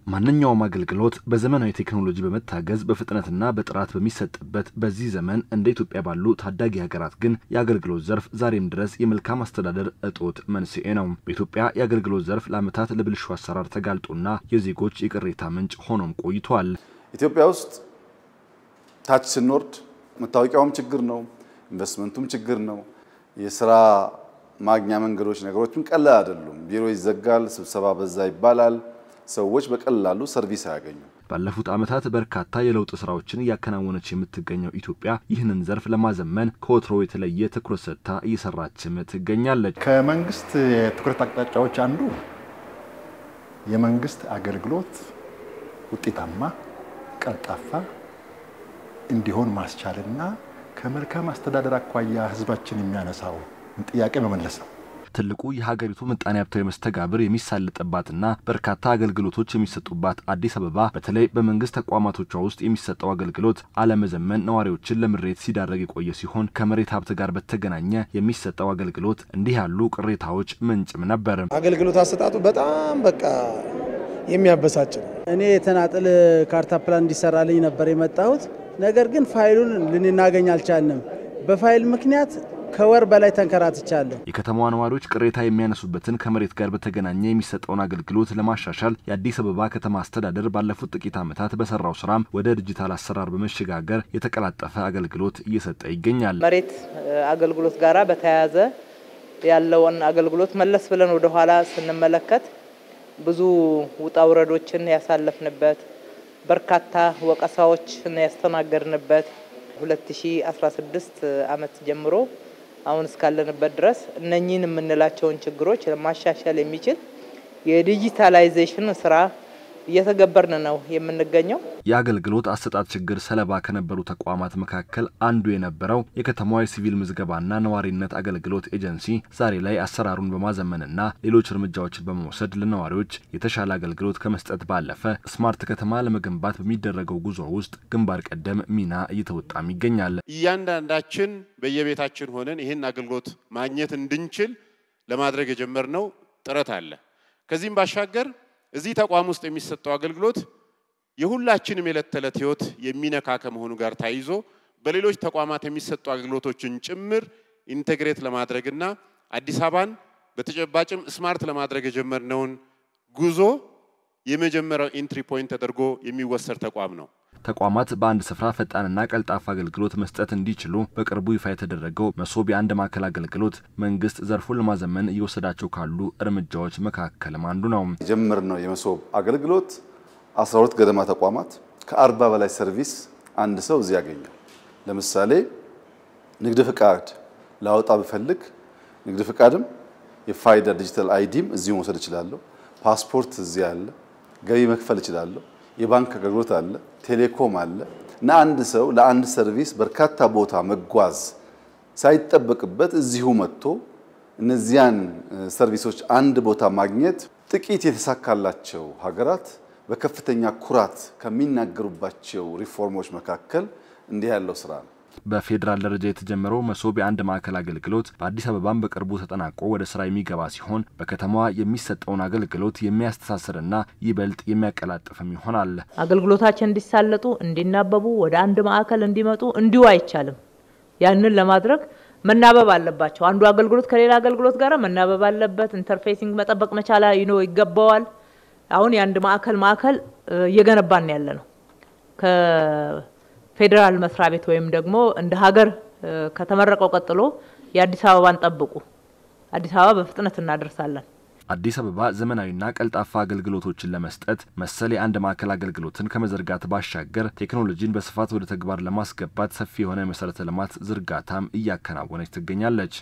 ማንኛውም አገልግሎት በዘመናዊ ቴክኖሎጂ በመታገዝ በፍጥነትና በጥራት በሚሰጥበት በዚህ ዘመን እንደ ኢትዮጵያ ባሉ ታዳጊ ሀገራት ግን የአገልግሎት ዘርፍ ዛሬም ድረስ የመልካም አስተዳደር እጦት መንስኤ ነው። በኢትዮጵያ የአገልግሎት ዘርፍ ለዓመታት ለብልሹ አሰራር ተጋልጦና የዜጎች የቅሬታ ምንጭ ሆኖም ቆይቷል። ኢትዮጵያ ውስጥ ታች ስንወርድ መታወቂያውም ችግር ነው፣ ኢንቨስትመንቱም ችግር ነው። የሥራ ማግኛ መንገዶች ነገሮችም ቀላል አይደሉም። ቢሮ ይዘጋል፣ ስብሰባ በዛ ይባላል። ሰዎች በቀላሉ ሰርቪስ አያገኙ። ባለፉት ዓመታት በርካታ የለውጥ ስራዎችን ያከናወነች የምትገኘው ኢትዮጵያ ይህንን ዘርፍ ለማዘመን ከወትሮ የተለየ ትኩረት ሰጥታ እየሰራችም ትገኛለች። ከመንግስት የትኩረት አቅጣጫዎች አንዱ የመንግስት አገልግሎት ውጤታማ፣ ቀልጣፋ እንዲሆን ማስቻልና ከመልካም አስተዳደር አኳያ ህዝባችን የሚያነሳው ጥያቄ መመለስ ነው። ትልቁ የሀገሪቱ ምጣኔ ሀብታዊ መስተጋብር የሚሳለጥባትና በርካታ አገልግሎቶች የሚሰጡባት አዲስ አበባ በተለይ በመንግስት ተቋማቶቿ ውስጥ የሚሰጠው አገልግሎት አለመዘመን ነዋሪዎችን ለምሬት ሲዳረግ የቆየ ሲሆን ከመሬት ሀብት ጋር በተገናኘ የሚሰጠው አገልግሎት እንዲህ ያሉ ቅሬታዎች ምንጭም ነበር። አገልግሎት አሰጣጡ በጣም የሚያበሳጭ ነው። እኔ የተናጠል ካርታ ፕላን እንዲሰራልኝ ነበር የመጣሁት። ነገር ግን ፋይሉን ልናገኝ አልቻልንም። በፋይል ምክንያት ከወር በላይ ተንከራትቻለሁ። የከተማዋ ነዋሪዎች ቅሬታ የሚያነሱበትን ከመሬት ጋር በተገናኘ የሚሰጠውን አገልግሎት ለማሻሻል የአዲስ አበባ ከተማ አስተዳደር ባለፉት ጥቂት ዓመታት በሰራው ስራም ወደ ዲጂታል አሰራር በመሸጋገር የተቀላጠፈ አገልግሎት እየሰጠ ይገኛል። መሬት አገልግሎት ጋራ በተያያዘ ያለውን አገልግሎት መለስ ብለን ወደ ኋላ ስንመለከት ብዙ ውጣ ውረዶችን ያሳለፍንበት በርካታ ወቀሳዎችን ያስተናገድንበት 2016 ዓመት ጀምሮ አሁን እስካለንበት ድረስ እነኚህን የምንላቸውን ችግሮች ለማሻሻል የሚችል የዲጂታላይዜሽን ስራ እየተገበርን ነው የምንገኘው። የአገልግሎት አሰጣጥ ችግር ሰለባ ከነበሩ ተቋማት መካከል አንዱ የነበረው የከተማዋ ሲቪል ምዝገባና ነዋሪነት አገልግሎት ኤጀንሲ ዛሬ ላይ አሰራሩን በማዘመንና ሌሎች እርምጃዎችን በመውሰድ ለነዋሪዎች የተሻለ አገልግሎት ከመስጠት ባለፈ ስማርት ከተማ ለመገንባት በሚደረገው ጉዞ ውስጥ ግንባር ቀደም ሚና እየተወጣም ይገኛል። እያንዳንዳችን በየቤታችን ሆነን ይሄን አገልግሎት ማግኘት እንድንችል ለማድረግ የጀመርነው ጥረት አለ። ከዚህም ባሻገር እዚህ ተቋም ውስጥ የሚሰጠው አገልግሎት የሁላችንም የዕለት ተዕለት ህይወት የሚነካ ከመሆኑ ጋር ታይዞ በሌሎች ተቋማት የሚሰጡ አገልግሎቶችን ጭምር ኢንተግሬት ለማድረግና አዲስ አበባን በተጨባጭም ስማርት ለማድረግ የጀመርነውን ጉዞ የመጀመሪያው ኢንትሪ ፖይንት ተደርጎ የሚወሰድ ተቋም ነው። ተቋማት በአንድ ስፍራ ፈጣንና ቀልጣፋ አገልግሎት መስጠት እንዲችሉ በቅርቡ ይፋ የተደረገው መሶብ የአንድ ማዕከል አገልግሎት መንግስት ዘርፉን ለማዘመን እየወሰዳቸው ካሉ እርምጃዎች መካከል አንዱ ነው። የጀመርነው የመሶብ አገልግሎት 12 ገደማ ተቋማት ከ40 በላይ ሰርቪስ አንድ ሰው እዚህ ያገኛል። ለምሳሌ ንግድ ፍቃድ ላወጣ ብፈልግ ንግድ ፍቃድም የፋይዳ ዲጂታል አይዲም እዚህ መውሰድ እችላለሁ። ፓስፖርት እዚህ አለ። ገቢ መክፈል እችላለሁ። የባንክ አገልግሎት አለ፣ ቴሌኮም አለ እና አንድ ሰው ለአንድ ሰርቪስ በርካታ ቦታ መጓዝ ሳይጠበቅበት እዚሁ መጥቶ እነዚያን ሰርቪሶች አንድ ቦታ ማግኘት ጥቂት የተሳካላቸው ሀገራት በከፍተኛ ኩራት ከሚናገሩባቸው ሪፎርሞች መካከል እንዲህ ያለው ስራ ነው። በፌደራል ደረጃ የተጀመረው መሶብ የአንድ ማዕከል አገልግሎት በአዲስ አበባም በቅርቡ ተጠናቆ ወደ ስራ የሚገባ ሲሆን በከተማዋ የሚሰጠውን አገልግሎት የሚያስተሳስርና ይበልጥ የሚያቀላጥፍም ይሆናል። አገልግሎታችን እንዲሳለጡ እንዲናበቡ ወደ አንድ ማዕከል እንዲመጡ እንዲሁ አይቻልም። ያንን ለማድረግ መናበብ አለባቸው። አንዱ አገልግሎት ከሌላ አገልግሎት ጋር መናበብ አለበት። ኢንተርፌሲንግ መጠበቅ መቻል ይገባዋል። አሁን የአንድ ማዕከል እየገነባን ያለ ነው። ፌደራል መስሪያ ቤት ወይም ደግሞ እንደ ሀገር ከተመረቀው ቀጥሎ የአዲስ አበባን ጠብቁ። አዲስ አበባ በፍጥነት እናደርሳለን። አዲስ አበባ ዘመናዊና ቀልጣፋ አገልግሎቶችን ለመስጠት መሰል የአንድ ማዕከል አገልግሎትን ከመዘርጋት ባሻገር ቴክኖሎጂን በስፋት ወደ ተግባር ለማስገባት ሰፊ የሆነ መሰረተ ልማት ዝርጋታም እያከናወነች ትገኛለች።